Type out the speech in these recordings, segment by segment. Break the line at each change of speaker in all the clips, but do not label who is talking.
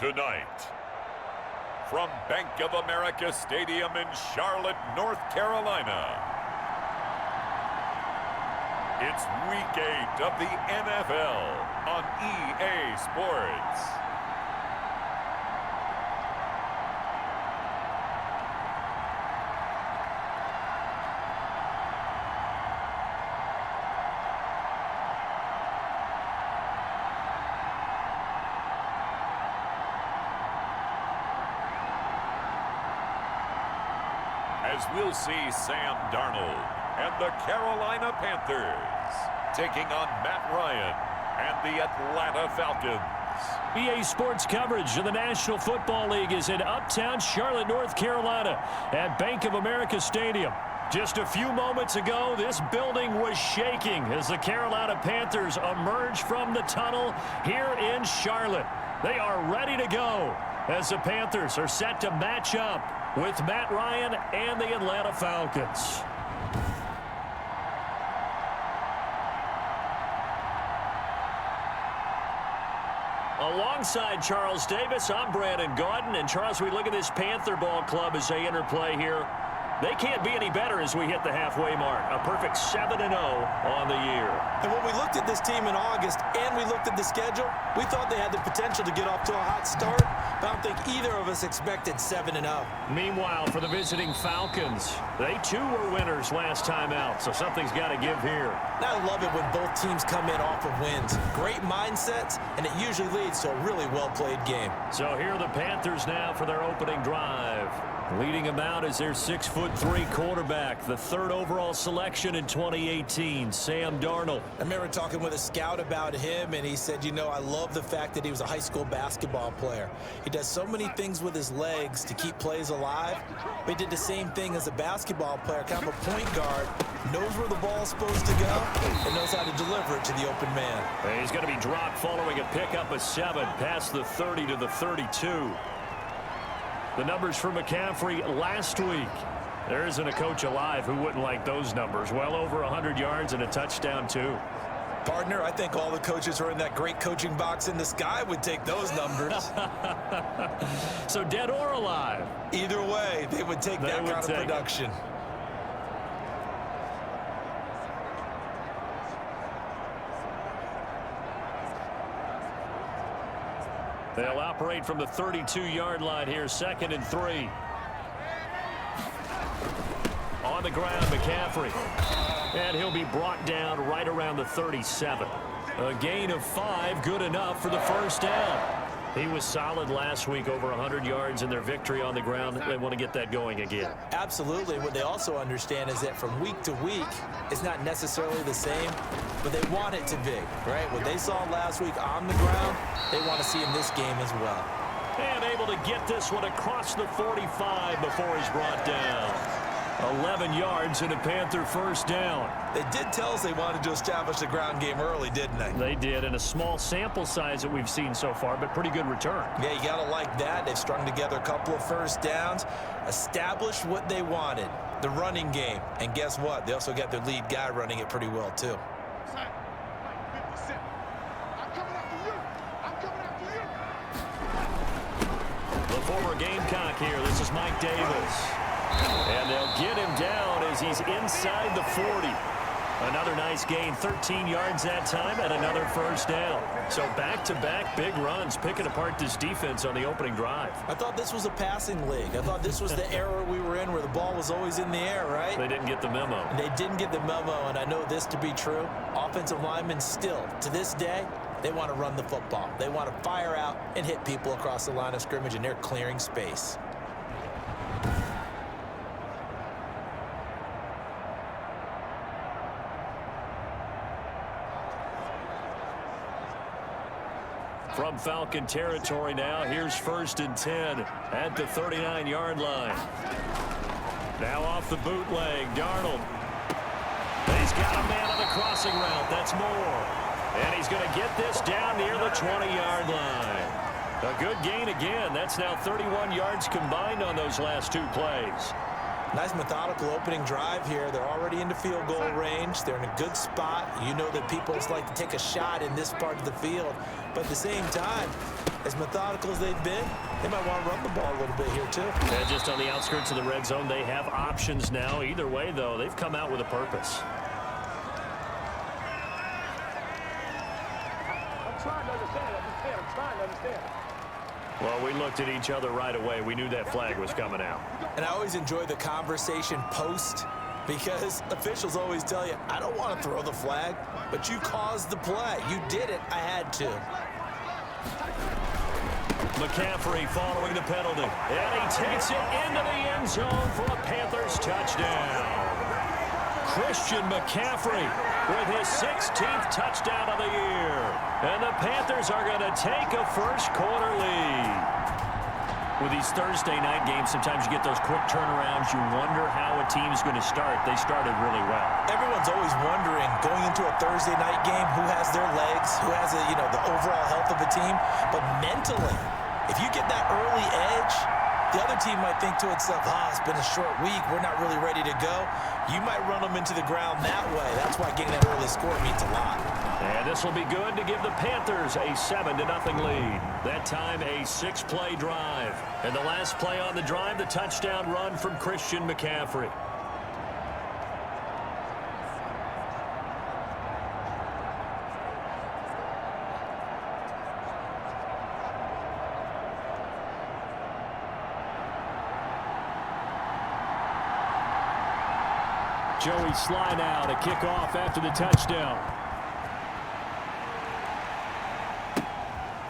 Tonight, from Bank of America Stadium in Charlotte, North Carolina, it's Week 8 of the NFL on EA Sports. As we'll see Sam Darnold and the Carolina Panthers taking on Matt Ryan and the Atlanta Falcons.
EA Sports coverage of the National Football League is in uptown Charlotte, North Carolina at Bank of America Stadium. Just a few moments ago, this building was shaking as the Carolina Panthers emerged from the tunnel here in Charlotte. They are ready to go as the Panthers are set to match up with Matt Ryan and the Atlanta Falcons. Alongside Charles Davis, I'm Brandon Gaudin. And Charles, we look at this Panther ball club as they interplay here. They can't be any better as we hit the halfway mark. A perfect 7-0 on the year.
And when we looked at this team in August and we looked at the schedule, we thought they had the potential to get off to a hot start. But I don't think either of us expected 7-0.
Meanwhile, for the visiting Falcons, they too were winners last time out, so something's got to give here.
I love it when both teams come in off of wins. Great mindsets, and it usually leads to a really well-played game.
So here are the Panthers now for their opening drive. Leading them out is their 6'3" quarterback, the third overall selection in 2018, Sam Darnold.
I remember talking with a scout about him, and he said, you know, I love the fact that he was a high school basketball player. He does so many things with his legs to keep plays alive, but he did the same thing as a basketball player, kind of a point guard, knows where the ball's supposed to go, and knows how to deliver it to the open man.
And he's going to be dropped following a pickup of 7 past the 30 to the 32. The numbers for McCaffrey last week. There isn't a coach alive who wouldn't like those numbers. Well over 100 yards and a touchdown, too.
Partner, I think all the coaches who are in that great coaching box in the sky would take those numbers.
So dead or alive?
Either way, they would take that kind of production.
They'll operate from the 32-yard line here, 2nd and 3. On the ground, McCaffrey. And he'll be brought down right around the 37. A gain of 5, good enough for the first down. He was solid last week, over 100 yards in their victory on the ground. They want to get that going again.
Absolutely. What they also understand is that from week to week, it's not necessarily the same, but they want it to be, right? What they saw last week on the ground, they want to see in this game as well.
And able to get this one across the 45 before he's brought down. 11 yards and a Panther first down.
They did tell us they wanted to establish the ground game early, didn't they?
They did, in a small sample size that we've seen so far, but pretty good return.
Yeah, you got to like that. They've strung together a couple of first downs, established what they wanted, the running game. And guess what? They also got their lead guy running it pretty well, too.
The former Gamecock here. This is Mike Davis. And they'll get him down as he's inside the 40. Another nice gain, 13 yards that time, and another first down. So back-to-back big runs, picking apart this defense on the opening drive.
I thought this was a passing league. I thought this was the era we were in where the ball was always in the air, right?
They didn't get the memo.
They didn't get the memo, and I know this to be true. Offensive linemen still, to this day, they want to run the football. They want to fire out and hit people across the line of scrimmage, and they're clearing space.
From Falcon territory now, here's 1st and 10 at the 39-yard line. Now off the bootleg, Darnold. He's got a man on the crossing route. That's Moore. And he's going to get this down near the 20-yard line. A good gain again. That's now 31 yards combined on those last 2 plays.
Nice methodical opening drive here. They're already into field goal range. They're in a good spot. You know that people like to take a shot in this part of the field. But at the same time, as methodical as they've been, they might want to run the ball a little bit here too.
And just on the outskirts of the red zone, they have options now. Either way, though, they've come out with a purpose.
I'm trying to understand. I'm trying to understand.
Well, we looked at each other right away. We knew that flag was coming out.
And I always enjoy the conversation post, because officials always tell you, I don't want to throw the flag, but you caused the play. You did it. I had to.
McCaffrey following the penalty. And he takes it into the end zone for a Panthers touchdown. Christian McCaffrey with his 16th touchdown of the year. And the Panthers are going to take a first-quarter lead. With these Thursday night games, sometimes you get those quick turnarounds. You wonder how a team's going to start. They started really well.
Everyone's always wondering, going into a Thursday night game, who has their legs, who has the overall health of a team. But mentally, if you get that early edge, the other team might think to itself, it's been a short week. We're not really ready to go. You might run them into the ground that way. That's why getting that early score means a lot.
And this will be good to give the Panthers a 7-0 lead. That time, a 6-play drive. And the last play on the drive, the touchdown run from Christian McCaffrey. Joey slide out, a kickoff after the touchdown.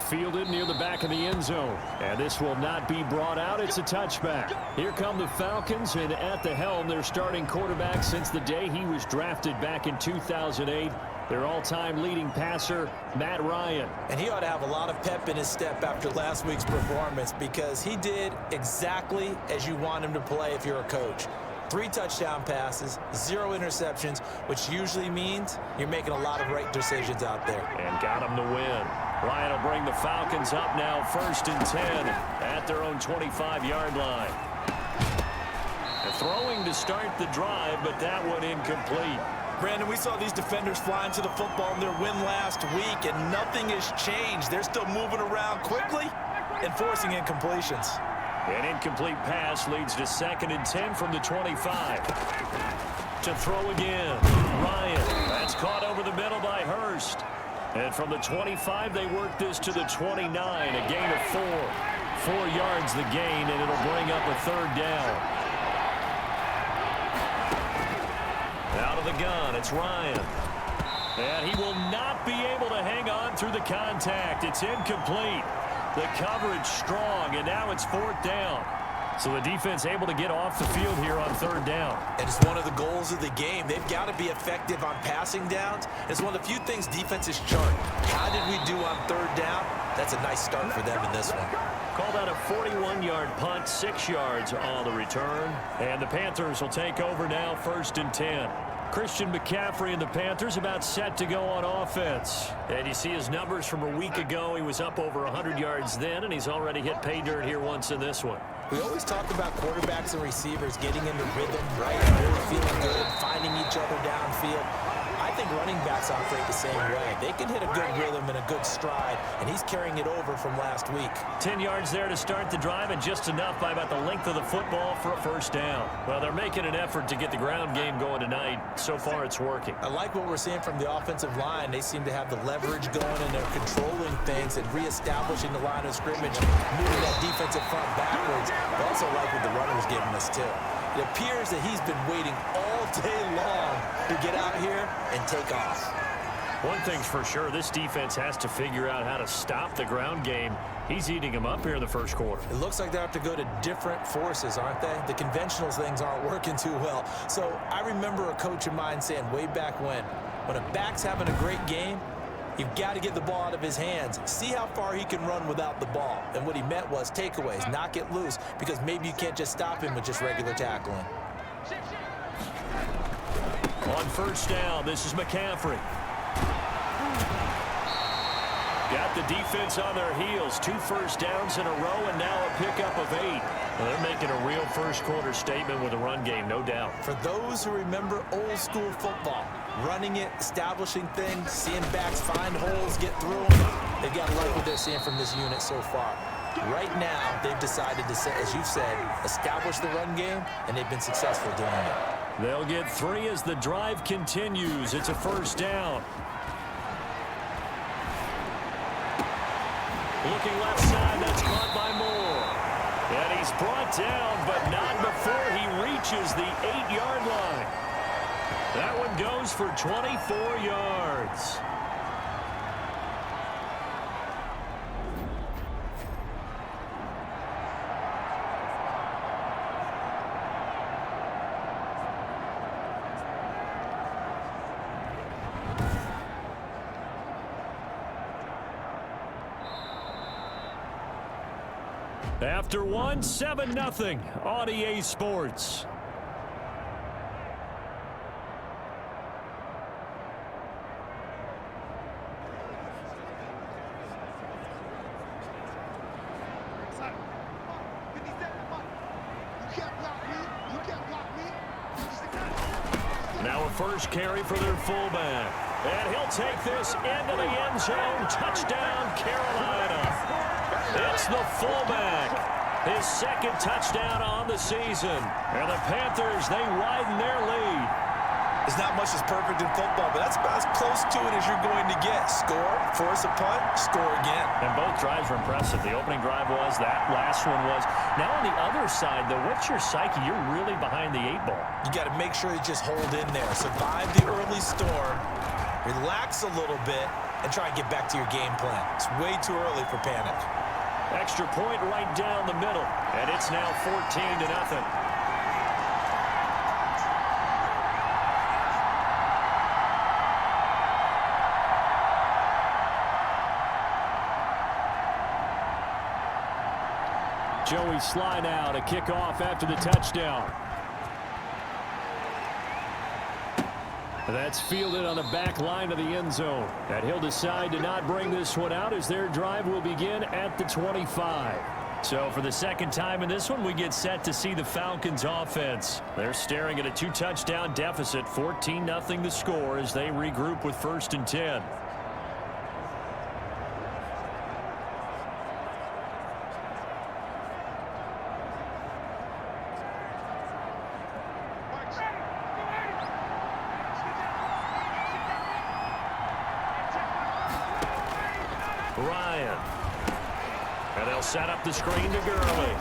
Fielded near the back of the end zone. And this will not be brought out. It's a touchback. Here come the Falcons, and at the helm, their starting quarterback since the day he was drafted back in 2008. Their all-time leading passer, Matt Ryan.
And he ought to have a lot of pep in his step after last week's performance, because he did exactly as you want him to play if you're a coach. 3 touchdown passes, 0 interceptions, which usually means you're making a lot of right decisions out there.
And got him to win. Ryan will bring the Falcons up now 1st and 10 at their own 25-yard line. And throwing to start the drive, but that one incomplete.
Brandon, we saw these defenders flying to the football in their win last week, and nothing has changed. They're still moving around quickly and forcing incompletions.
An incomplete pass leads to 2nd and 10 from the 25. To throw again. Ryan. That's caught over the middle by Hurst. And from the 25, they work this to the 29. A gain of 4. 4 yards the gain, and it'll bring up a 3rd down. Out of the gun, it's Ryan. And he will not be able to hang on through the contact. It's incomplete. The coverage strong, and now it's 4th down. So the defense able to get off the field here on 3rd down.
And it's one of the goals of the game. They've got to be effective on passing downs. It's one of the few things defenses chart. How did we do on 3rd down? That's a nice start for them in this one.
Called out a 41-yard punt, 6 yards on the return. And the Panthers will take over now 1st and 10. Christian McCaffrey and the Panthers about set to go on offense. And you see his numbers from a week ago. He was up over 100 yards then, and he's already hit pay dirt here once in this one.
We always talk about quarterbacks and receivers getting into rhythm, right? Really feeling good, finding each other downfield. I think running backs operate the same way. They can hit a good rhythm and a good stride, and he's carrying it over from last week.
10 yards there to start the drive, and just enough by about the length of the football for a 1st down. Well, they're making an effort to get the ground game going tonight. So far, it's working.
I like what we're seeing from the offensive line. They seem to have the leverage going, and they're controlling things and reestablishing the line of scrimmage, moving that defensive front backwards. I also like what the runner's giving us, too. It appears that he's been waiting all day long to get out here and take off.
One thing's for sure, this defense has to figure out how to stop the ground game. He's eating them up here in the 1st quarter.
It looks like they have to go to different forces, aren't they? The conventional things aren't working too well. So I remember a coach of mine saying way back when a back's having a great game, you've got to get the ball out of his hands. See how far he can run without the ball. And what he meant was takeaways, not get loose, because maybe you can't just stop him with just regular tackling.
On 1st down, this is McCaffrey. Got the defense on their heels. 2 first downs in a row, and now a pickup of 8. Well, they're making a real 1st quarter statement with a run game, no doubt.
For those who remember old school football, running it, establishing things, seeing backs find holes, get through them, They've got to like what they're seeing from this unit so far. Right now, they've decided to, as you've said, establish the run game, and they've been successful doing it.
They'll get 3 as the drive continues. It's a first down. Looking left side, that's caught by Moore. And he's brought down, but not before he reaches the 8-yard line. That one goes for 24 yards. After one, 7-0 on EA Sports. Now a first carry for their fullback. And he'll take this into the end zone. Touchdown, Carolina. It's the fullback. His second touchdown on the season. And the Panthers, they widen their lead.
There's not much that's perfect in football, but that's about as close to it as you're going to get. Score, force a punt, score again.
And both drives were impressive. The opening drive was, that last one was. Now on the other side, though, what's your psyche? You're really behind the 8 ball.
You got to make sure you just hold in there. Survive the early storm, relax a little bit, and try and get back to your game plan. It's way too early for panic.
Extra point right down the middle, and it's now 14-0. Joey Sly now to kick off after the touchdown. That's fielded on the back line of the end zone. And he'll decide to not bring this one out as their drive will begin at the 25. So for the second time in this one, we get set to see the Falcons offense. They're staring at a 2-touchdown deficit, 14-0 the score as they regroup with 1st and 10. Ryan. And they'll set up the screen to Gurley.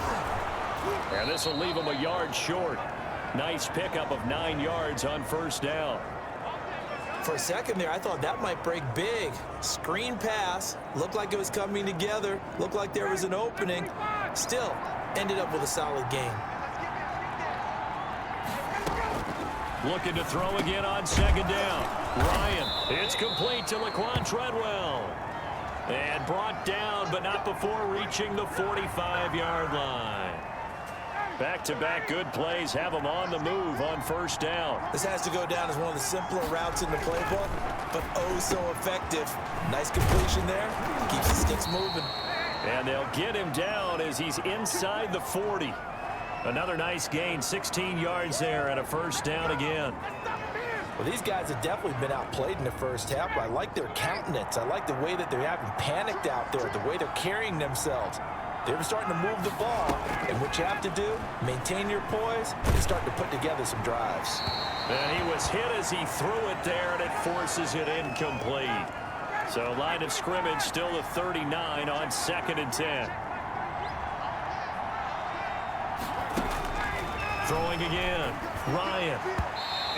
And this will leave him a yard short. Nice pickup of 9 yards on 1st down.
For a second there, I thought that might break big. Screen pass. Looked like it was coming together. Looked like there was an opening. Still, ended up with a solid game.
Looking to throw again on 2nd down. Ryan. It's complete to Laquan Treadwell. And brought down, but not before reaching the 45-yard line. Back-to-back good plays have them on the move on 1st down.
This has to go down as one of the simpler routes in the playbook, but oh so effective. Nice completion there. Keeps the sticks moving.
And they'll get him down as he's inside the 40. Another nice gain, 16 yards there and a 1st down again.
Well, these guys have definitely been outplayed in the first half, but I like their countenance. I like the way that they're having panicked out there, the way they're carrying themselves. They're starting to move the ball, and what you have to do, maintain your poise and start to put together some drives.
And he was hit as he threw it there, and it forces it incomplete. So line of scrimmage still the 39 on 2nd and 10. Throwing again, Ryan.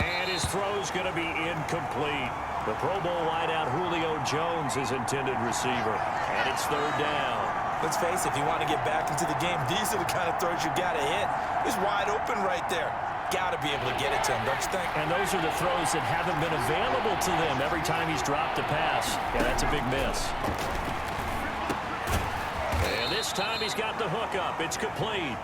And his throw's going to be incomplete. The Pro Bowl wideout Julio Jones is intended receiver. And it's 3rd down.
Let's face it, if you want to get back into the game, these are the kind of throws you got to hit. He's wide open right there. Got to be able to get it to him, don't you think?
And those are the throws that haven't been available to them every time he's dropped a pass. Yeah, that's a big miss. And this time he's got the hook up. It's complete.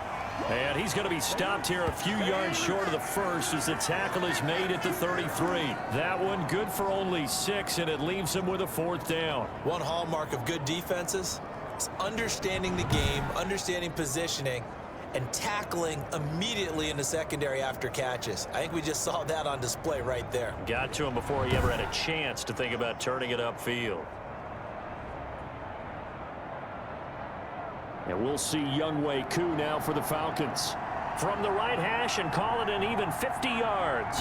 And he's going to be stopped here a few yards short of the 1st as the tackle is made at the 33. That one good for only 6, and it leaves him with a 4th down.
One hallmark of good defenses is understanding the game, understanding positioning, and tackling immediately in the secondary after catches. I think we just saw that on display right there.
Got to him before he ever had a chance to think about turning it upfield. And we'll see Younghoe Koo now for the Falcons. From the right hash and call it an even 50 yards.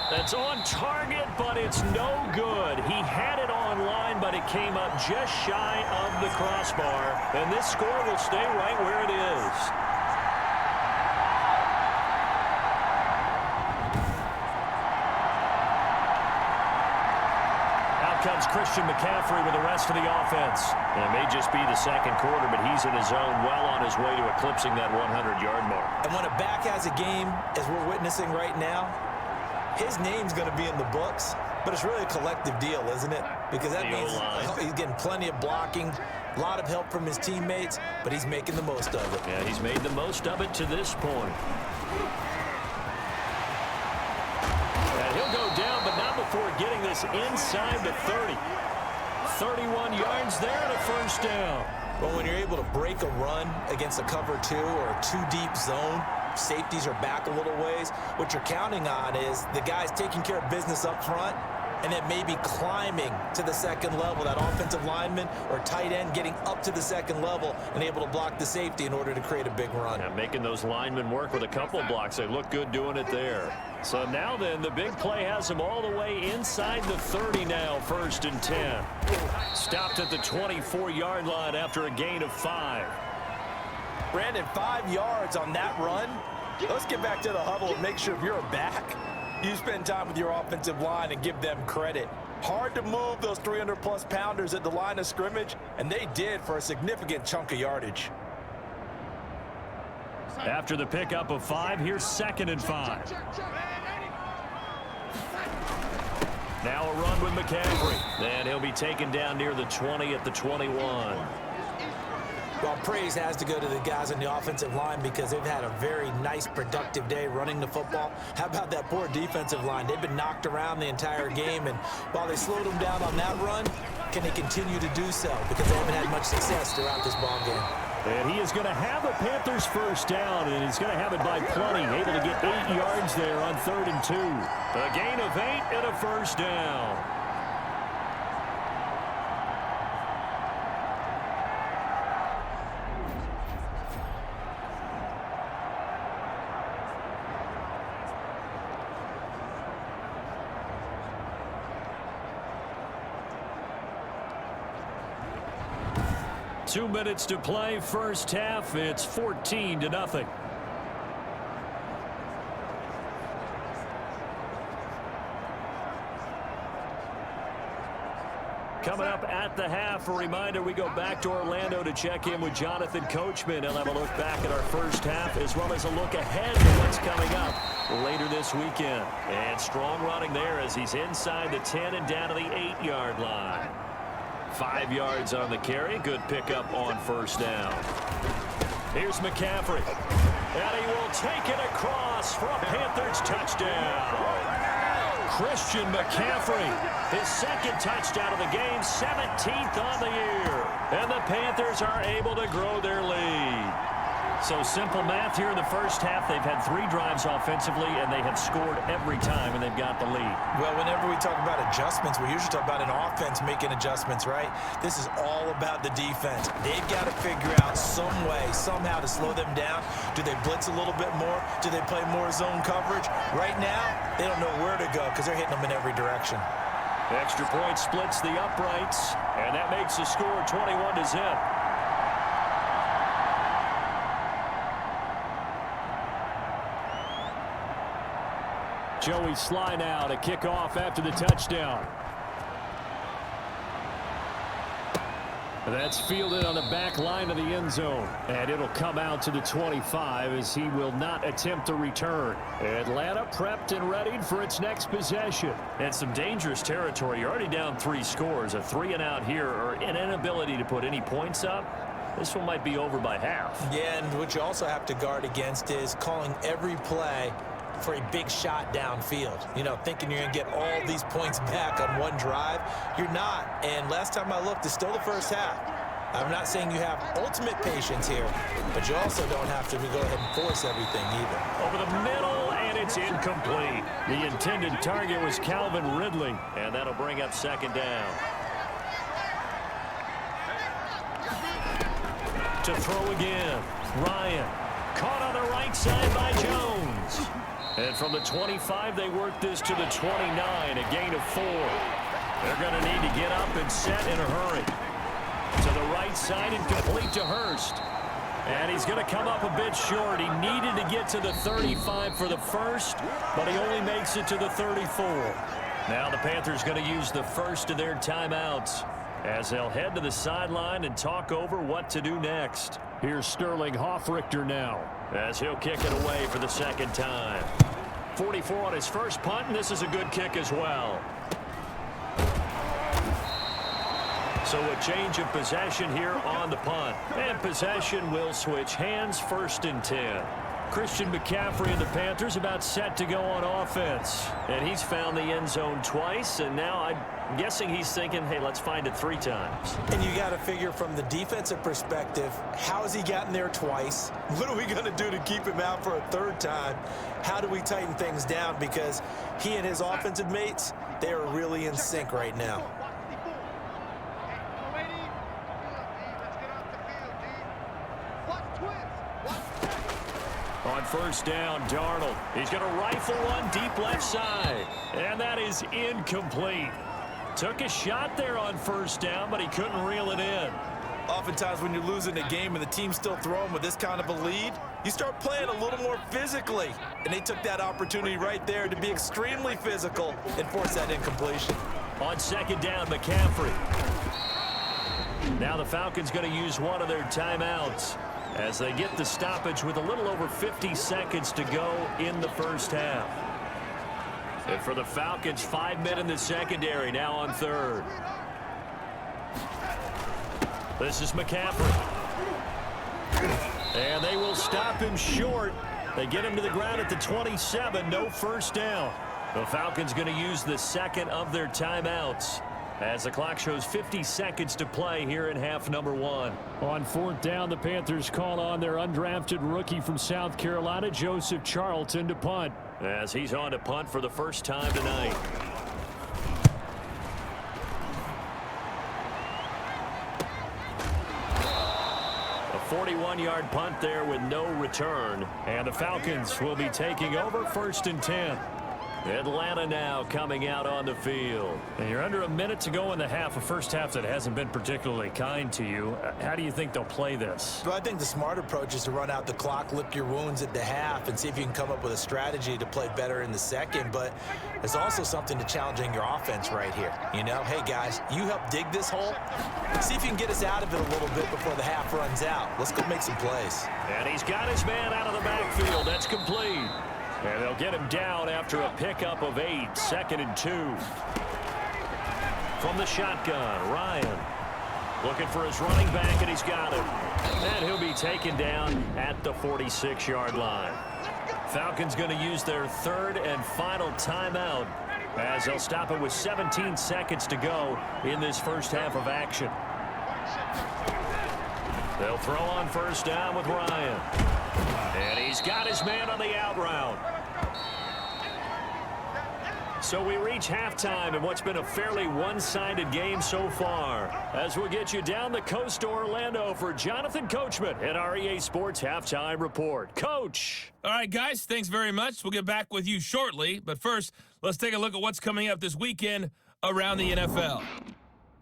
That's on target, but it's no good. He had it on line, but it came up just shy of the crossbar. And this score will stay right where it is. Out comes Christian McCaffrey with the rest of the offense. And it may just be the second quarter, but he's in his zone, well on his way to eclipsing that 100-yard mark.
And when a back has a game, as we're witnessing right now, his name's going to be in the books, but it's really a collective deal, isn't it? Because that means he's getting plenty of blocking, a lot of help from his teammates, but he's making the most of it.
Yeah, he's made the most of it to this point. And he'll go down, but not before getting this inside the 30. 31 yards there and a first down.
Well, when you're able to break a run against a cover 2 or a 2-deep zone, safeties are back a little ways. What you're counting on is the guys taking care of business up front and then maybe climbing to the second level, that offensive lineman or tight end getting up to the second level and able to block the safety in order to create a big run.
Yeah, making those linemen work with a couple blocks. They look good doing it there. So now then, the big play has them all the way inside the 30 now, 1st and 10. Stopped at the 24-yard line after a gain of 5.
Brandon, 5 yards on that run. Let's get back to the huddle and make sure if you're a back, you spend time with your offensive line and give them credit. Hard to move those 300-plus pounders at the line of scrimmage, and they did for a significant chunk of yardage.
After the pickup of 5, here's 2nd and 5. Now a run with McCaffrey. And he'll be taken down near the 20 at the 21.
Well, praise has to go to the guys on the offensive line because they've had a very nice, productive day running the football. How about that poor defensive line? They've been knocked around the entire game, and while they slowed them down on that run, can they continue to do so? Because they haven't had much success throughout this ball game.
And he is going to have the Panthers first down, and he's going to have it by plenty. Able to get 8 yards there on 3rd and 2. A gain of 8 and a first down. Two minutes to play, first half. It's 14-0. Coming up at the half, a reminder, we go back to Orlando to check in with Jonathan Coachman. He'll have a look back at our first half as well as a look ahead to what's coming up later this weekend. And strong running there as he's inside the 10 and down to the 8-yard line. 5 yards on the carry. Good pickup on first down. Here's McCaffrey. And he will take it across for a Panthers touchdown. Christian McCaffrey, his second touchdown of the game, 17th on the year. And the Panthers are able to grow their lead. So simple math here in the first half. They've had 3 drives offensively, and they have scored every time, and they've got the lead.
Well, whenever we talk about adjustments, we usually talk about an offense making adjustments, right? This is all about the defense. They've got to figure out some way, somehow to slow them down. Do they blitz a little bit more? Do they play more zone coverage? Right now, they don't know where to go because they're hitting them in every direction.
Extra point splits the uprights, and that makes the score 21-0. Joey Sly now to kick off after the touchdown. That's fielded on the back line of the end zone. And it'll come out to the 25 as he will not attempt a return. Atlanta prepped and readied for its next possession. And some dangerous territory. You're already down 3 scores. A 3-and-out here or an inability to put any points up. This one might be over by half.
Yeah, and what you also have to guard against is calling every play for a big shot downfield. You know, thinking you're going to get all these points back on one drive. You're not. And last time I looked, it's still the first half. I'm not saying you have ultimate patience here, but you also don't have to go ahead and force everything either.
Over the middle, and it's incomplete. The intended target was Calvin Ridley, and that'll bring up 2nd down. to throw again. Ryan caught on the right side by Jones. And from the 25, they work this to the 29, a gain of 4. They're going to need to get up and set in a hurry. To the right side and complete to Hurst. And he's going to come up a bit short. He needed to get to the 35 for the first, but he only makes it to the 34. Now the Panthers going to use the first of their timeouts as they'll head to the sideline and talk over what to do next. Here's Sterling Hoffrichter now as he'll kick it away for the second time. 44 on his first punt, and this is a good kick as well. So a change of possession here on the punt. And possession will switch hands, 1st and 10. Christian McCaffrey and the Panthers about set to go on offense. And he's found the end zone twice, and now I'm guessing he's thinking, hey, let's find it 3 times.
And you got to figure from the defensive perspective, how has he gotten there twice? What are we going to do to keep him out for a 3rd time? How do we tighten things down? Because he and his offensive mates, they are really in sync right now.
On 1st down, Darnold. He's going to rifle one deep left side. And that is incomplete. Took a shot there on 1st down, but he couldn't reel it in.
Oftentimes when you're losing a game and the team's still throwing with this kind of a lead, you start playing a little more physically. And they took that opportunity right there to be extremely physical and force that incompletion.
On 2nd down, McCaffrey. Now the Falcons going to use one of their timeouts as they get the stoppage with a little over 50 seconds to go in the first half. And for the Falcons, 5 men in the secondary now on 3rd. This is McCaffrey. And they will stop him short. They get him to the ground at the 27, no 1st down. The Falcons going to use the 2nd of their timeouts as the clock shows 50 seconds to play here in half number 1. On 4th down, the Panthers call on their undrafted rookie from South Carolina, Joseph Charlton, to punt. As he's on to punt for the first time tonight. A 41-yard punt there with no return. And the Falcons will be taking over 1st and 10. Atlanta now coming out on the field. And you're under a minute to go in the half, a first half that hasn't been particularly kind to you. How do you think they'll play this?
Well, I think the smart approach is to run out the clock, lick your wounds at the half, and see if you can come up with a strategy to play better in the second. But there's also something to challenging your offense right here. You know, hey, guys, you help dig this hole. See if you can get us out of it a little bit before the half runs out. Let's go make some plays.
And he's got his man out of the backfield. That's complete. And they'll get him down after a pickup of 8, 2nd and 2. From the shotgun, Ryan looking for his running back, and he's got him. And he'll be taken down at the 46-yard line. Falcons going to use their 3rd and final timeout as they'll stop it with 17 seconds to go in this first half of action. They'll throw on 1st down with Ryan. And he's got his man on the out route. So we reach halftime in what's been a fairly one-sided game so far. As we'll get you down the coast to Orlando for Jonathan Coachman at our EA Sports Halftime Report. Coach.
All right, guys, thanks very much. We'll get back with you shortly. But first, let's take a look at what's coming up this weekend around the NFL.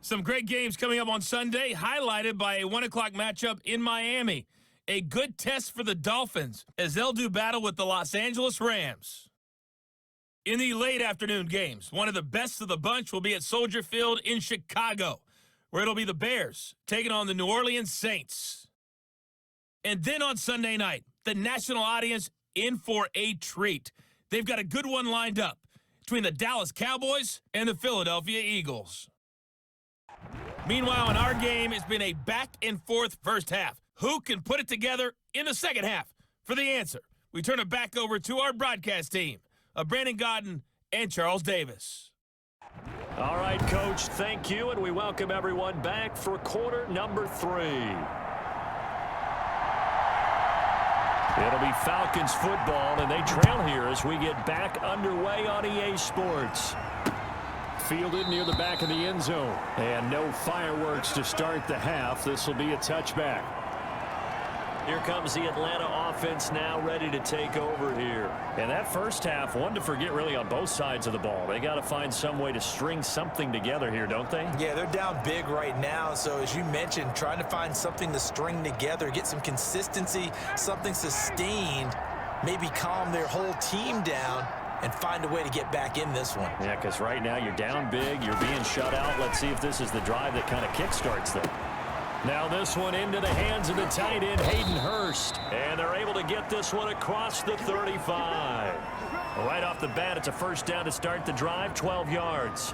Some great games coming up on Sunday, highlighted by a 1 o'clock matchup in Miami. A good test for the Dolphins as they'll do battle with the Los Angeles Rams. In the late afternoon games, one of the best of the bunch will be at Soldier Field in Chicago, where it'll be the Bears taking on the New Orleans Saints. And then on Sunday night, the national audience in for a treat. They've got a good one lined up between the Dallas Cowboys and the Philadelphia Eagles. Meanwhile, in our game, it's been a back-and-forth first half. Who can put it together in the second half? For the answer, we turn it back over to our broadcast team of Brandon Godden and Charles Davis.
All right, Coach, thank you, and we welcome everyone back for quarter number 3. It'll be Falcons football, and they trail here as we get back underway on EA Sports. Fielded near the back of the end zone. And no fireworks to start the half. This will be a touchback. Here comes the Atlanta offense now ready to take over here. And that first half, one to forget really on both sides of the ball. They got to find some way to string something together here, don't they?
Yeah, they're down big right now. So as you mentioned, trying to find something to string together, get some consistency, something sustained, maybe calm their whole team down and find a way to get back in this one.
Yeah, because right now you're down big, you're being shut out. Let's see if this is the drive that kind of kickstarts them. Now this one into the hands of the tight end, Hayden Hurst. And they're able to get this one across the 35. Right off the bat, it's a first down to start the drive, 12 yards.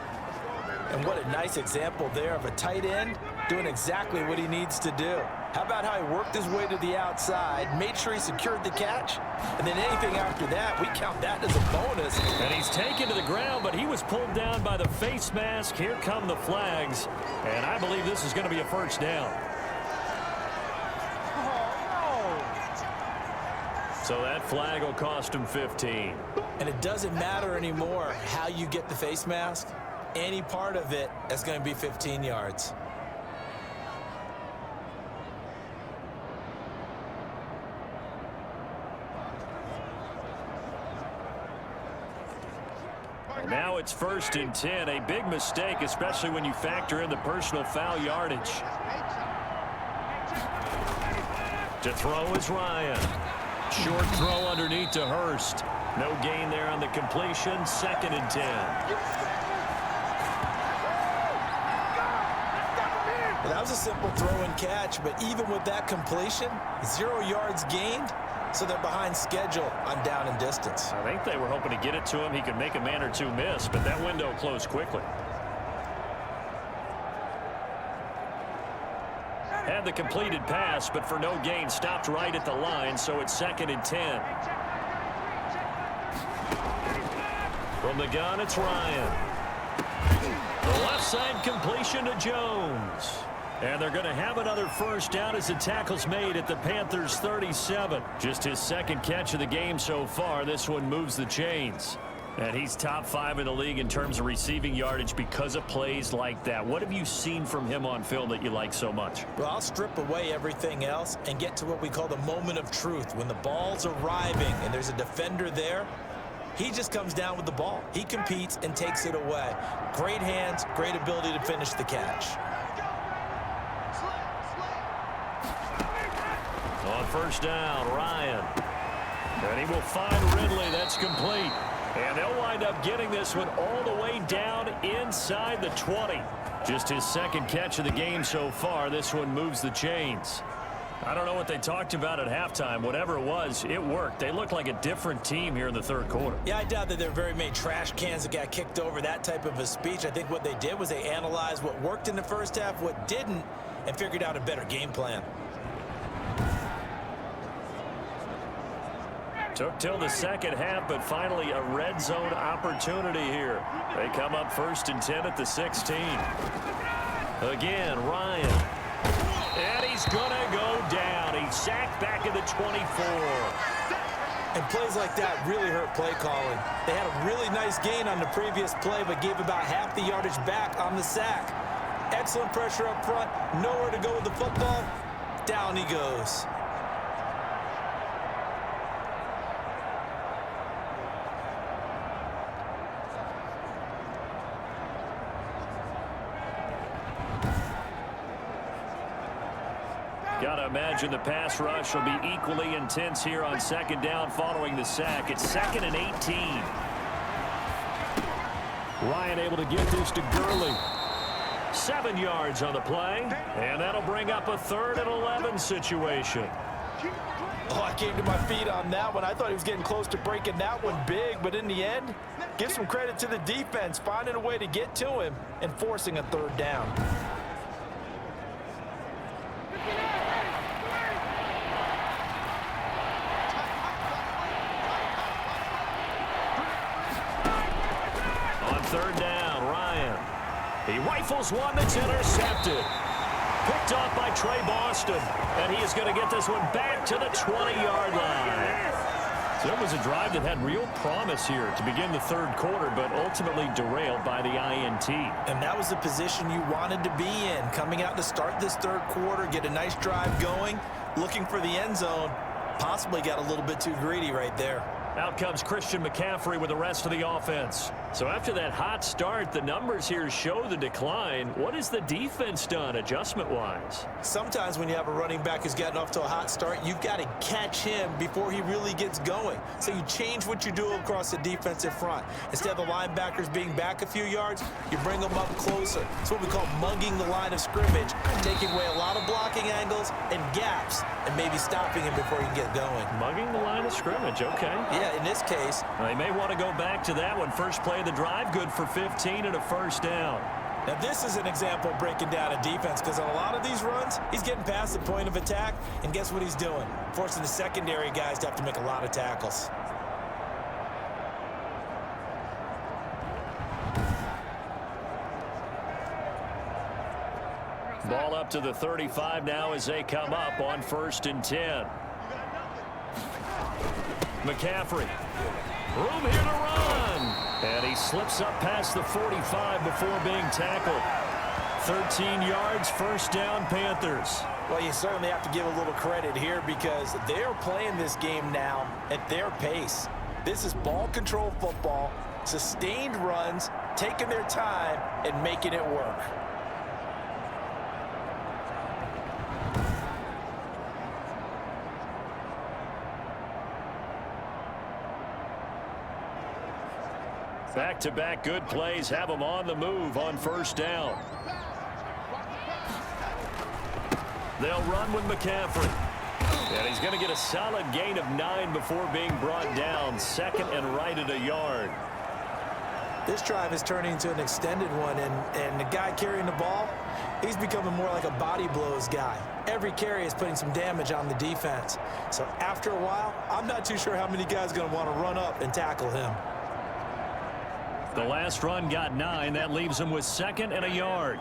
And what a nice example there of a tight end doing exactly what he needs to do. How about how he worked his way to the outside, made sure he secured the catch, and then anything after that, we count that as a bonus.
And he's taken to the ground, but he was pulled down by the face mask. Here come the flags, and I believe this is going to be a first down. So that flag will cost him 15.
And it doesn't matter anymore how you get the face mask. Any part of it is going to be 15 yards.
Now it's 1st and 10. A big mistake, especially when you factor in the personal foul yardage. To throw is Ryan. Short throw underneath to Hurst. No gain there on the completion. 2nd and 10.
Well, that was a simple throw and catch, but even with that completion, 0 yards gained. So they're behind schedule on down and distance.
I think they were hoping to get it to him. He could make a man or two miss, but that window closed quickly. Had the completed pass, but for no gain, stopped right at the line, so it's 2nd and 10. From the gun, it's Ryan. The left side completion to Jones. And they're going to have another first down as the tackle's made at the Panthers' 37. Just his 2nd catch of the game so far. This one moves the chains. And he's top 5 in the league in terms of receiving yardage because of plays like that. What have you seen from him on film that you like so much?
Well, I'll strip away everything else and get to what we call the moment of truth. When the ball's arriving and there's a defender there, he just comes down with the ball. He competes and takes it away. Great hands, great ability to finish the catch.
On first down, Ryan. And he will find Ridley. That's complete. And they'll wind up getting this one all the way down inside the 20. Just his 2nd catch of the game so far. This one moves the chains. I don't know what they talked about at halftime. Whatever it was, it worked. They looked like a different team here in the 3rd quarter.
Yeah, I doubt that there were very many trash cans that got kicked over, that type of a speech. I think what they did was they analyzed what worked in the first half, what didn't, and figured out a better game plan.
Took till the 2nd half, but finally a red zone opportunity here. They come up 1st and 10 at the 16. Again, Ryan. And he's going to go down. He's sacked back at the 24.
And plays like that really hurt play calling. They had a really nice gain on the previous play, but gave about half the yardage back on the sack. Excellent pressure up front. Nowhere to go with the football. Down he goes.
Got to imagine the pass rush will be equally intense here on 2nd down following the sack. It's 2nd and 18. Ryan able to get this to Gurley. 7 yards on the play, and that'll bring up a 3rd and 11 situation.
Oh, I came to my feet on that one. I thought he was getting close to breaking that one big, but in the end, give some credit to the defense, finding a way to get to him and forcing a 3rd down.
On 3rd down, Ryan. He rifles one that's intercepted. Picked off by Trey Boston. And he is going to get this one back to the 20-yard line. So it was a drive that had real promise here to begin the 3rd quarter, but ultimately derailed by the INT.
And that was the position you wanted to be in. Coming out to start this 3rd quarter, get a nice drive going. looking for the end zone. Possibly got a little bit too greedy right there.
Out comes Christian McCaffrey with the rest of the offense. So after that hot start, the numbers here show the decline. What has the defense done adjustment-wise?
Sometimes when you have a running back who's gotten off to a hot start, you've got to catch him before he really gets going. So you change what you do across the defensive front. Instead of the linebackers being back a few yards, you bring them up closer. It's what we call mugging the line of scrimmage, taking away a lot of blocking angles and gaps, and maybe stopping him before he can get going.
Mugging the line of scrimmage, okay.
Yeah, in this case.
They may want to go back to that one. First play of the drive, good for 15 and a first down.
Now, this is an example of breaking down a defense, because on a lot of these runs, he's getting past the point of attack, and guess what he's doing? Forcing the secondary guys to have to make a lot of tackles.
Ball up to the 35 now as they come up on 1st and 10. McCaffrey. Room here to run. And he slips up past the 45 before being tackled. 13 yards, first down, Panthers.
Well, you certainly have to give a little credit here, because they're playing this game now at their pace. This is ball control football, sustained runs, taking their time and making it work.
Back-to-back good plays have them on the move on first down. They'll run with McCaffrey. And he's going to get a solid gain of 9 before being brought down. Second and right at a yard.
This drive is turning into an extended one, and the guy carrying the ball, he's becoming more like a body blows guy. Every carry is putting some damage on the defense. So after a while, I'm not too sure how many guys are going to want to run up and tackle him.
The last run got 9. That leaves him with second and a yard.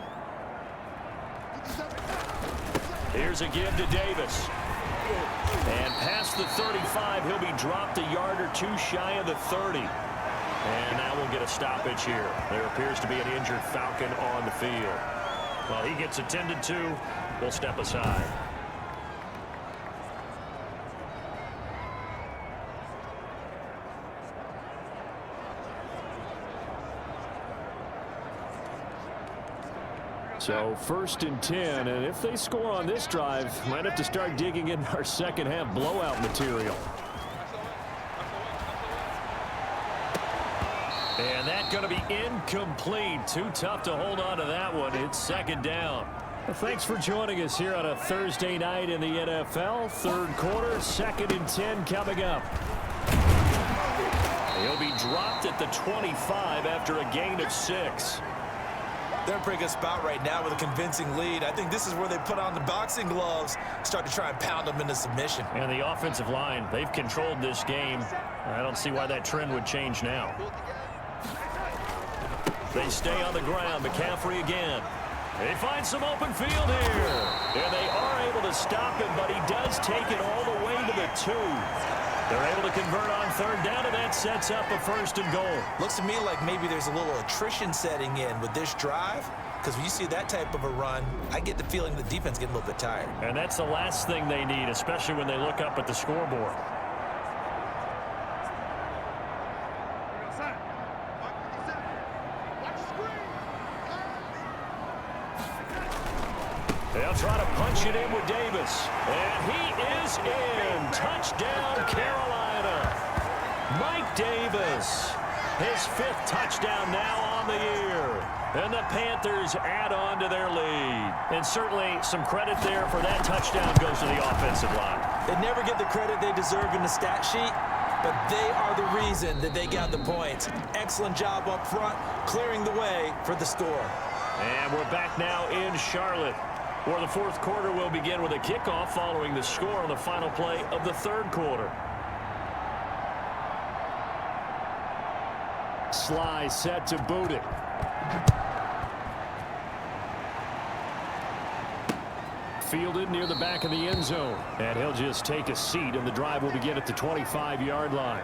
Here's a give to Davis. And past the 35, he'll be dropped a yard or two shy of the 30. And now we'll get a stoppage here. There appears to be an injured Falcon on the field. While he gets attended to, we'll step aside. So 1st and 10, and if they score on this drive, might have to start digging in our second half blowout material. And that's going to be incomplete. Too tough to hold on to that one. It's second down. Well, thanks for joining us here on a Thursday night in the NFL. Third quarter, 2nd and 10 coming up. He'll be dropped at the 25 after a gain of 6.
They're in a pretty good spot right now with a convincing lead. I think this is where they put on the boxing gloves, start to try and pound them into submission.
And the offensive line, they've controlled this game. I don't see why that trend would change now. They stay on the ground. McCaffrey again. They find some open field here. And they are able to stop him, but he does take it all the way to the 2. They're able to convert on third down, and that sets up a 1st and goal.
Looks to me like maybe there's a little attrition setting in with this drive, because when you see that type of a run, I get the feeling the defense getting a little bit tired.
And that's the last thing they need, especially when they look up at the scoreboard. They'll try to punch it in with Davis. And he is in. Touchdown, Carolina. Mike Davis. His 5th touchdown now on the year. And the Panthers add on to their lead. And certainly some credit there for that touchdown goes to the offensive line.
They never get the credit they deserve in the stat sheet, but they are the reason that they got the points. Excellent job up front, clearing the way for the score.
And we're back now in Charlotte, where the 4th quarter will begin with a kickoff following the score on the final play of the 3rd quarter. Sly set to boot it. Fielded near the back of the end zone. And he'll just take a seat, and the drive will begin at the 25-yard line.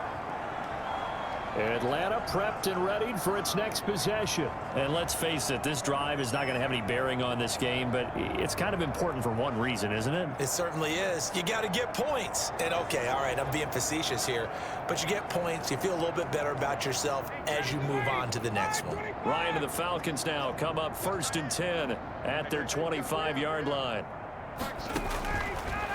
Atlanta prepped and readied for its next possession. And let's face it, this drive is not going to have any bearing on this game, but it's kind of important for one reason, isn't it?
It certainly is. You got to get points. And okay, all right, I'm being facetious here, but you get points. You feel a little bit better about yourself as you move on to the next one.
Ryan and the Falcons now come up 1st and 10 at their 25-yard line.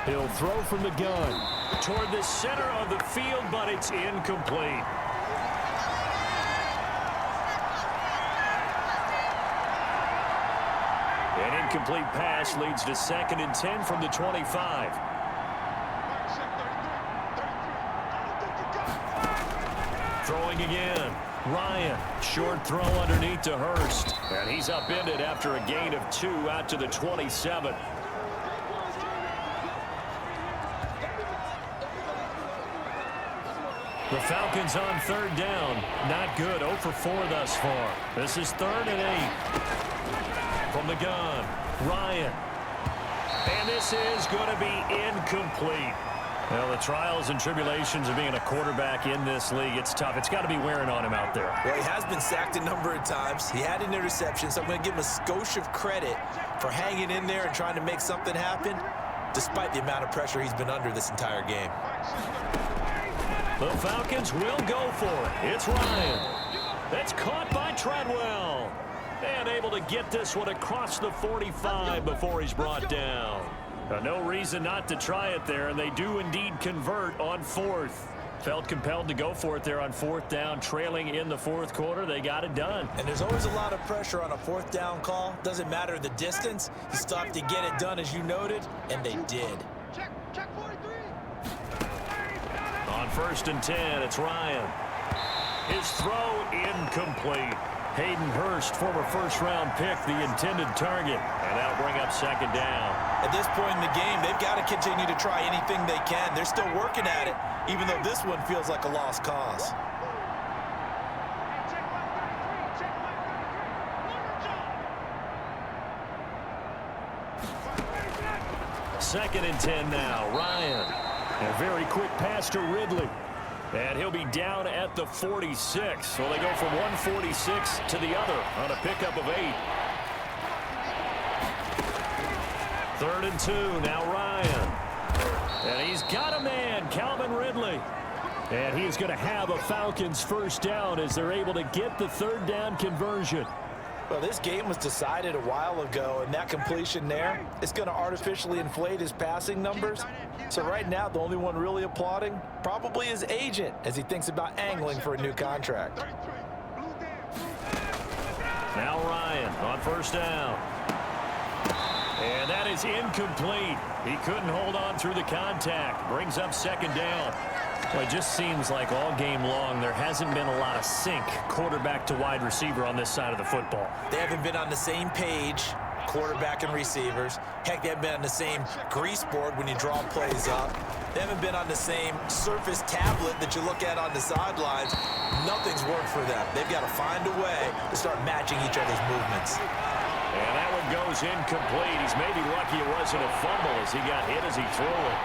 He'll throw from the gun toward the center of the field, but it's incomplete. An incomplete pass leads to 2nd and 10 from the 25. Throwing again. Ryan, short throw underneath to Hurst. And he's upended after a gain of 2 out to the 27. The Falcons on 3rd down. Not good. 0 for 4 thus far. This is 3rd and 8. From the gun, Ryan. And this is going to be incomplete. Well, the trials and tribulations of being a quarterback in this league, it's tough. It's got to be wearing on him out there.
Well, he has been sacked a number of times. He had an interception, so I'm going to give him a skosh of credit for hanging in there and trying to make something happen, despite the amount of pressure he's been under this entire game.
The Falcons will go for it. It's Ryan. That's caught by Treadwell. And able to get this one across the 45 before he's brought down. No reason not to try it there, and they do indeed convert on 4th. Felt compelled to go for it there on 4th down, trailing in the 4th quarter. They got it done.
And there's always a lot of pressure on a 4th down call. Doesn't matter the distance. You still have to get it done, as you noted, and they did.
Check 43.
On 1st and 10, it's Ryan. His throw incomplete. Hayden Hurst, former first-round pick, the intended target. And that'll bring up 2nd down.
At this point in the game, they've got to continue to try anything they can. They're still working at it, even though this one feels like a lost cause.
Second and 10 now. Ryan. A very quick pass to Ridley. And he'll be down at the 46. So they go from 146 to the other on a pickup of 8. 3rd and 2. Now Ryan. And he's got a man, Calvin Ridley. And he's going to have a Falcons 1st down as they're able to get the 3rd down conversion.
Well, this game was decided a while ago, and that completion there is going to artificially inflate his passing numbers. So right now, the only one really applauding probably his agent as he thinks about angling for a new contract.
Now Ryan on 1st down. And that is incomplete. He couldn't hold on through the contact. Brings up 2nd down. Well, it just seems like all game long there hasn't been a lot of sync quarterback to wide receiver on this side of the football.
They haven't been on the same page, quarterback and receivers. Heck, they haven't been on the same grease board when you draw plays up. They haven't been on the same surface tablet that you look at on the sidelines. Nothing's worked for them. They've got to find a way to start matching each other's movements.
And that one goes incomplete. He's maybe lucky it wasn't a fumble as he got hit as he threw it.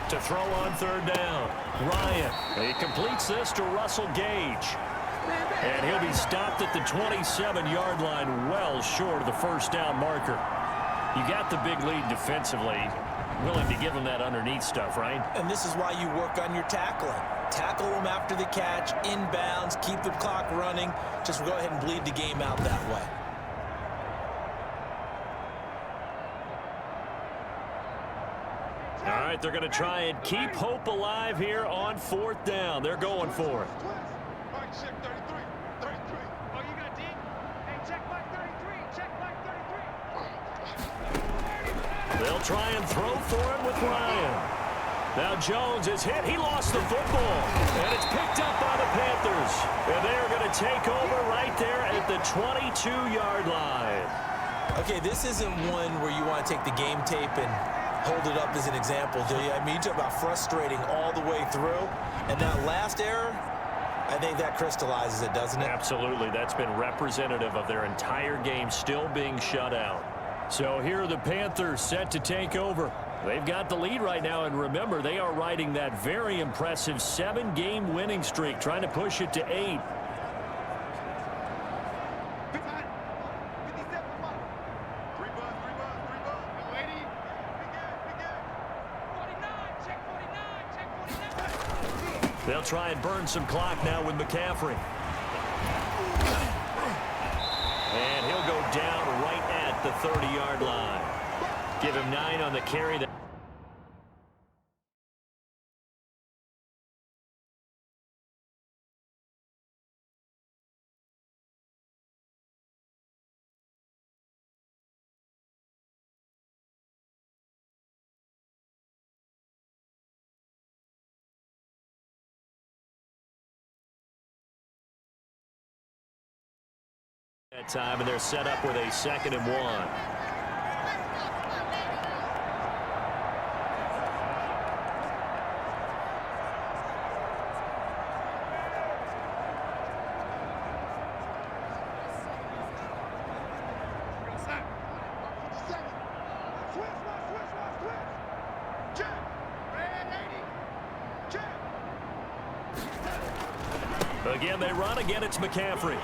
To throw on 3rd down. Ryan. He completes this to Russell Gage. And he'll be stopped at the 27-yard line, well short of the 1st down marker. You got the big lead defensively. Willing to give him that underneath stuff, right?
And this is why you work on your tackling. Tackle them after the catch, inbounds, keep the clock running. Just go ahead and bleed the game out that way.
All right, they're going to try and keep hope alive here on 4th down. They're going for it.
Check 33. 33. Oh, you got D? Hey, check mark 33. Check mark 33.
They'll try and throw for it with Ryan. Now Jones is hit. He lost the football. And it's picked up by the Panthers. And they're going to take over right there at the 22-yard line.
Okay, this isn't one where you want to take the game tape and hold it up as an example, do you? I mean, you talk about frustrating all the way through. And that last error, I think that crystallizes it, doesn't it?
Absolutely. That's been representative of their entire game still being shut out. So here are the Panthers set to take over. They've got the lead right now, and remember, they are riding that very impressive 7-game winning streak, trying to push it to 8. They'll try and burn some clock now with McCaffrey. And he'll go down right at the 30-yard line. Give him 9 on the carry. That time, and they're set up with a 2nd and 1. Again, they run. Again, it's McCaffrey.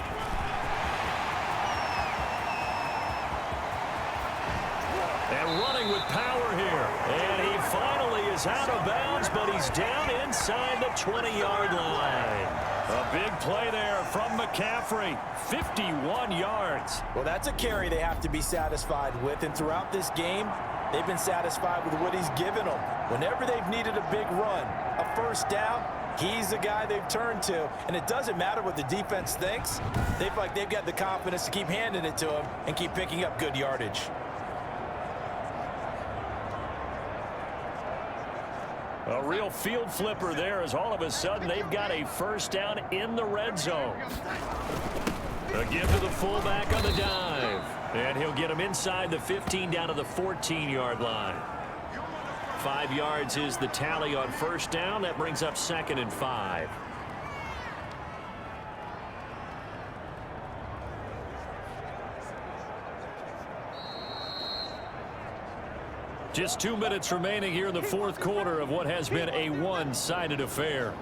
And running with power here. And he finally is out of bounds, but he's down inside the 20-yard line. A big play there from McCaffrey. 51 yards.
Well, that's a carry they have to be satisfied with. And throughout this game, they've been satisfied with what he's given them. Whenever they've needed a big run, a first down, he's the guy they've turned to. And it doesn't matter what the defense thinks. They've got the confidence to keep handing it to him and keep picking up good yardage.
A real field flipper there, as all of a sudden they've got a first down in the red zone. A give to the fullback on the dive. And he'll get him inside the 15 down to the 14-yard line. 5 yards is the tally on first down. That brings up 2nd and 5. Just 2 minutes remaining here in the 4th quarter of what has been a one-sided affair.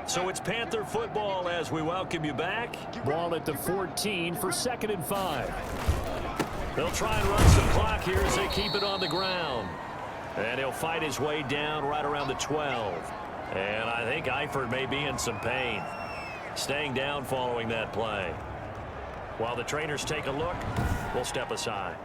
So it's Panther football as we welcome you back. Ball at the 14 for 2nd and 5. They'll try and run some clock here as they keep it on the ground. And he'll fight his way down right around the 12. And I think Eifert may be in some pain. Staying down following that play. While the trainers take a look, we'll step aside.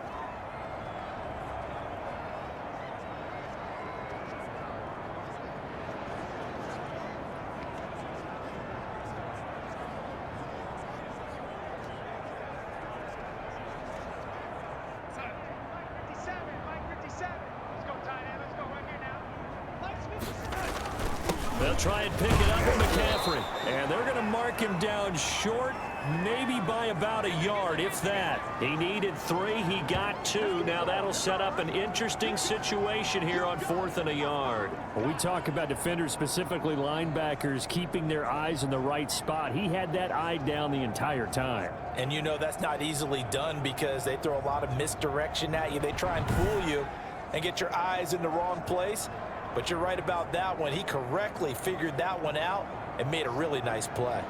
They'll try and pick it up with McCaffrey. And they're going to mark him down short, maybe by about a yard, if that. He needed 3. He got 2. Now that'll set up an interesting situation here on 4th and a yard.
Well, we talk about defenders, specifically linebackers, keeping their eyes in the right spot. He had that eye down the entire time.
And you know that's not easily done because they throw a lot of misdirection at you. They try and fool you and get your eyes in the wrong place. But you're right about that one. He correctly figured that one out and made a really nice play.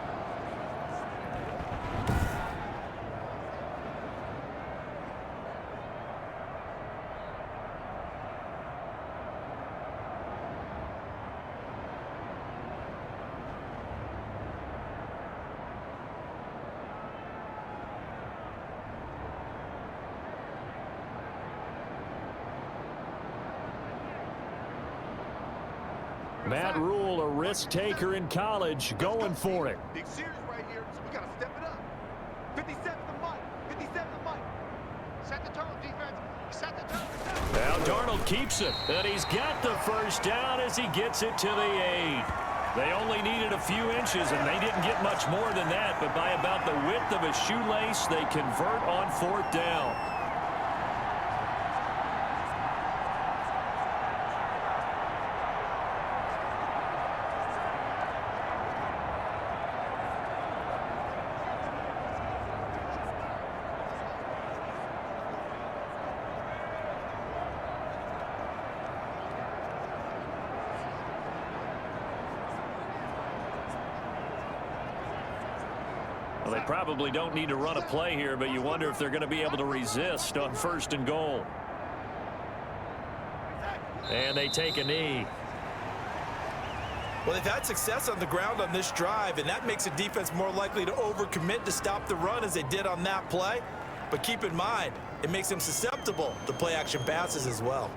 Matt Rule, a risk taker in college, going for it.
Big series right here, so we got to step it up. 57 to Mike. 57 to Mike. Set the turtle, defense. Set the turtle.
Now Darnold keeps it, and he's got the first down as he gets it to the 8. They only needed a few inches, and they didn't get much more than that, but by about the width of a shoelace, they convert on 4th down. Well, they probably don't need to run a play here, but you wonder if they're going to be able to resist on 1st and goal. And they take a knee.
Well, they've had success on the ground on this drive, and that makes a defense more likely to overcommit to stop the run as they did on that play. But keep in mind, it makes them susceptible to play-action passes as well.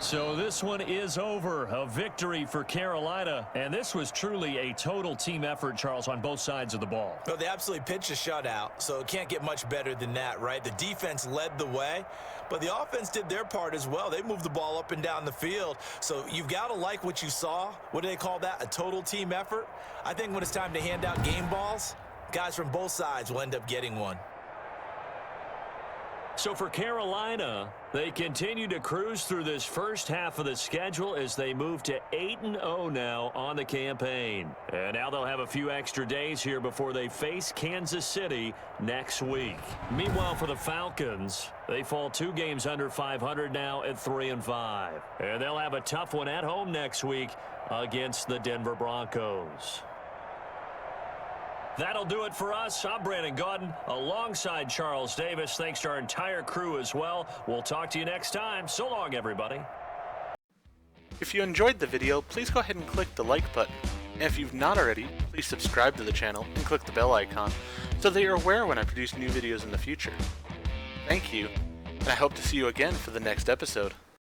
So this one is over. A victory for Carolina. And this was truly a total team effort, Charles, on both sides of the ball.
Well, they absolutely pitched a shutout, so it can't get much better than that, right? The defense led the way, but the offense did their part as well. They moved the ball up and down the field. So you've got to like what you saw. What do they call that? A total team effort? I think when it's time to hand out game balls, guys from both sides will end up getting one.
So for Carolina, they continue to cruise through this first half of the schedule as they move to 8-0 now on the campaign. And now they'll have a few extra days here before they face Kansas City next week. Meanwhile, for the Falcons, they fall 2 games under 500 now at 3-5. And they'll have a tough one at home next week against the Denver Broncos. That'll do it for us. I'm Brandon Gaudin alongside Charles Davis. Thanks to our entire crew as well. We'll talk to you next time. So long, everybody.
If you enjoyed the video, please go ahead and click the like button. And if you've not already, please subscribe to the channel and click the bell icon so that you're aware when I produce new videos in the future. Thank you, and I hope to see you again for the next episode.